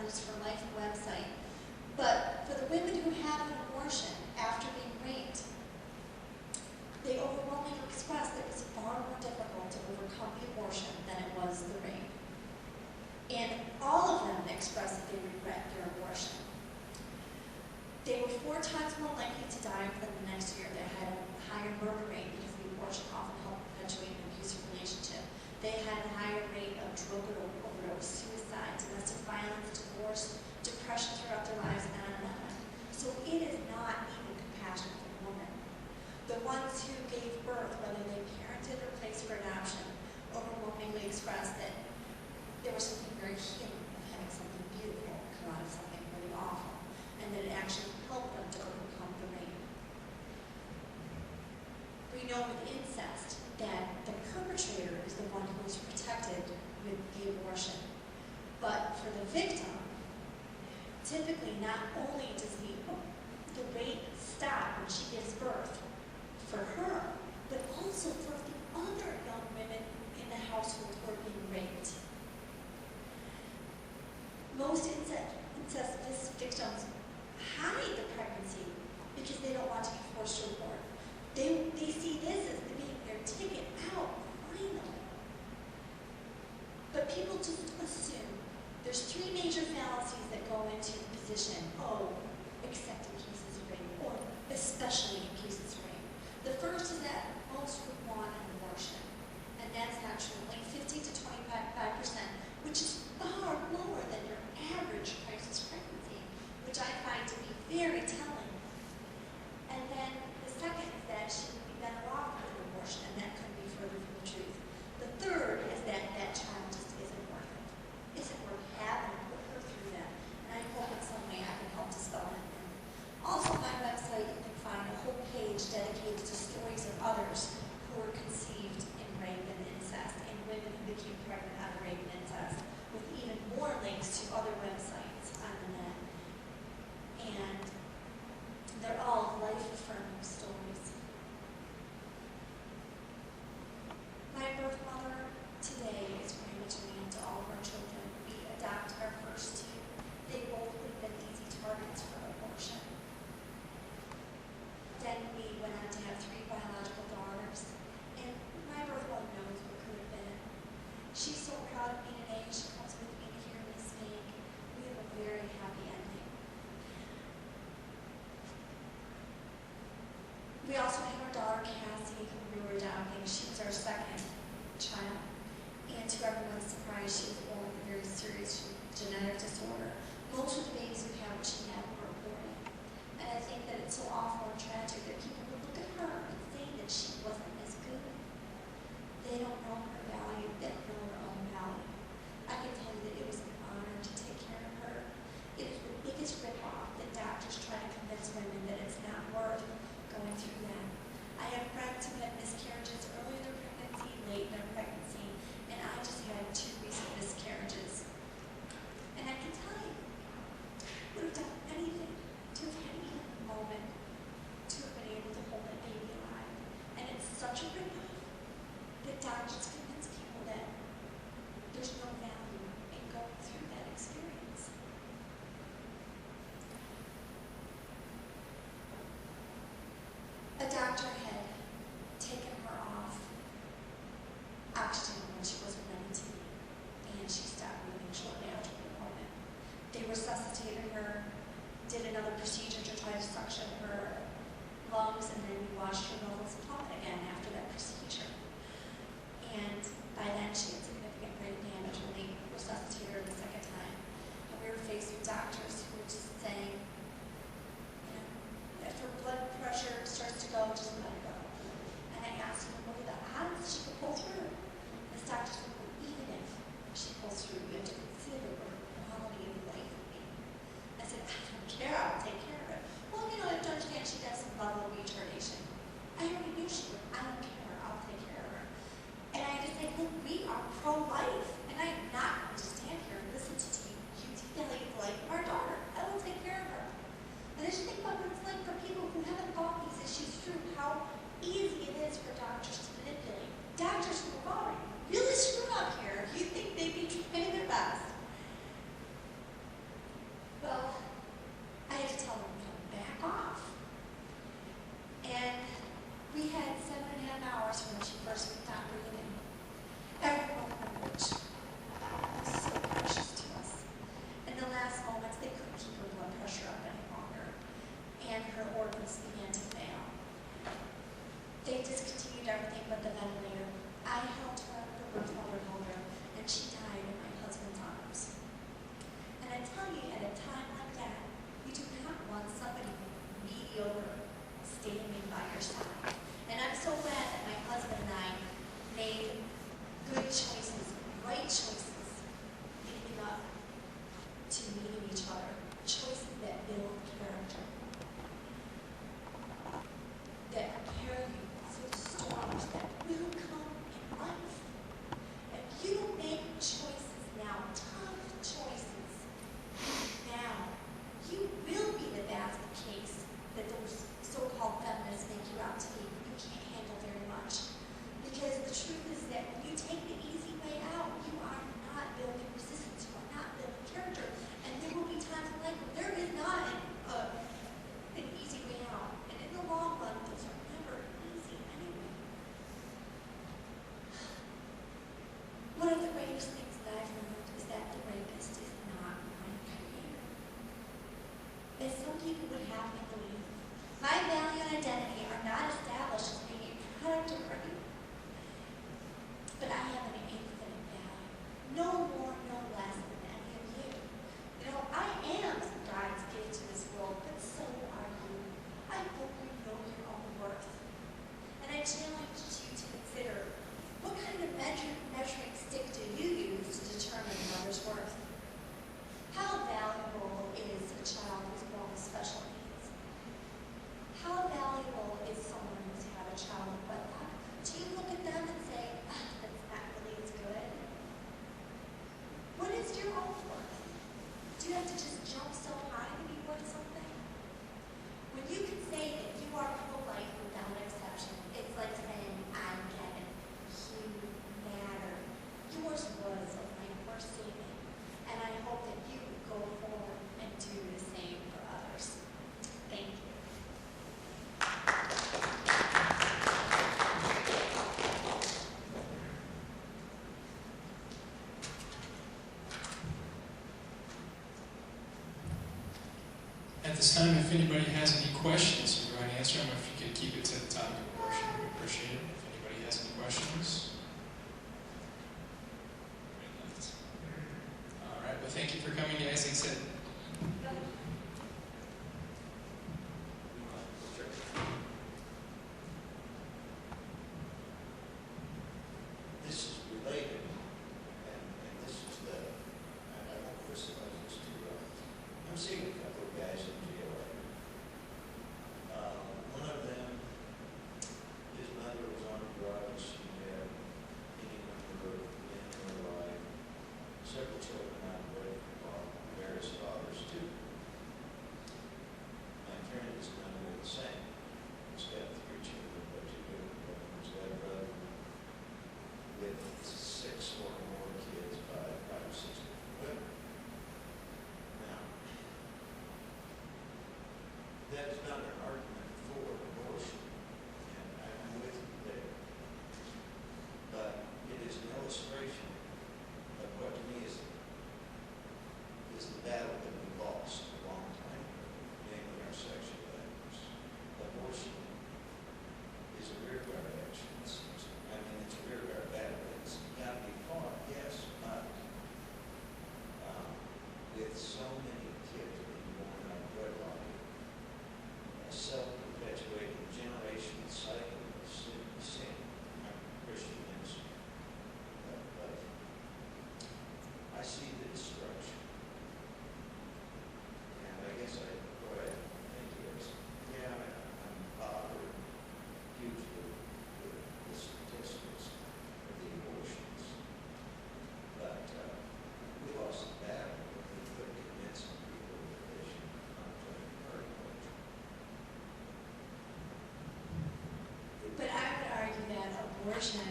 Mothers for Life website. But for the women who have an abortion after being raped, they overwhelmingly expressed that it was far more difficult to overcome the abortion than it was the rape. And all of them expressed that they regret their abortion. They were 4 times more likely to die within the next year. They had a higher murder rate because the abortion often helped perpetuate an abusive relationship. They had a higher rate of drug overdose, suicide, domestic violence, divorce, depression throughout their lives, and on and on. So it is not even compassion for the woman. The ones who gave birth, whether they parented or placed for adoption, overwhelmingly expressed that there was something very healing of having something beautiful come out of something really awful, and that it actually helped them to overcome the rape. We know with incest that the perpetrator is the one who is protected with the abortion. But for the victim, typically not only does the rape stop when she gives birth for her, but also for the other young women in the household who are being raped. Most incest victims hide the pregnancy because they don't want to be forced to abort. They see this as being their ticket out, finally. But people just assume there's 3 major fallacies that go into the position, except in cases of rape, or especially in cases of rape. The first is that most would want an abortion, and that's actually 50 to 25%, which is far lower than your average crisis pregnancy, which I find to be very telling. And then the second is that she would be better off with an abortion, and that couldn't be further from the truth. The third is that that child just isn't worth it. Isn't worth having to put her through that. And I hope in some way I can help dispel it. Also on my website you can find a whole page dedicated to stories of others who were conceived in rape and incest, and women who became pregnant out of rape and incest, with even more links to other websites on the net. And they're all life-affirming stories. My birth mother today is very much a man to all of our children. We adopted our first 2. They both would have been easy targets for abortion. Then we went on to have 3 biological daughters. And my birth mother knows what could have been. She's so proud of me today. She comes with me to hear me speak. We have a very happy ending. We also have our daughter, Cassie, who we were adopting. She was our second child. And to everyone's surprise, she was born with a very serious genetic disorder. Most of the babies we have, what she had, were aborted. And I think that it's so awful and tragic that people would look at her and say that she wasn't as good. They don't know her value. They don't know her own value. I can tell you that it was an honor to take care of her. It is the biggest ripoff that doctors try to convince women that it's not worth going through that. I have friends who had miscarriages early in their pregnancy, late in their pregnancy, and I just had 2 recent miscarriages. And I can tell you, would have done anything to have had even a moment to have been able to hold that baby alive. And it's such a ripoff that doctors convince people that there's no value in going through that experience. A doctor had taken her off oxygen when she wasn't ready to eat, and she stopped breathing shortly after the appointment. They resuscitated her, did another procedure to try to suction her lungs, and then we watched her levels plummet again after that procedure. And by then she had significant brain damage when they resuscitated her the second time. And we were faced with doctors who were just saying, if her blood pressure starts to go, just let it go. And I asked him, what are the odds she could pull through? And this doctor said, well, even if she pulls through, you have to consider what her quality of life would be. I said, I don't care, I'll take care of it. Well, you have to understand she has some level of retardation. I already knew she would. I don't care, I'll take care of her. And I just said, look, we are pro-life. And I am not going to stand here and listen to you detailing the life of our daughter. I will take care of her. And I just think about what it's like for people who haven't thought these issues through, how easy it is for doctors to manipulate. Doctors who have already really screwed up here, you think they'd be trying their best. this time, if anybody has any questions, we'll go ahead and answer them. If you could keep it to the topic of worship, we appreciate it. If anybody has any questions. All right, well, thank you for coming, guys. Like I said, this is related, and this is the, I won't crystallize this too well. I'm seeing a couple of guys in jail right now. One of them, his mother was on drugs. She had any number of men in her life, several children out of wedlock, various fathers too. My friend is kind of the same. He's got 3 children, but two different women. He's got a brother with 6 or more kids by 5 or 6 different women. Now, that is not an argument for abortion, and I'm with you there. But it is an illustration of what to me is the battle that we lost a long time ago, namely our sexual ethics. Abortion is a rearguard action. It's a rearguard battle. It's got to be fought, yes, but with so many kids being born out of wedlock, a self-perpetuating generation cycle of sin. I'm a Christian minister, but I see the destruction. And I guess what I think is, yeah, I'm bothered hugely with the statistics of the abortions. But we lost the battle when we could convince people that they should not play part of culture. But I would argue that abortion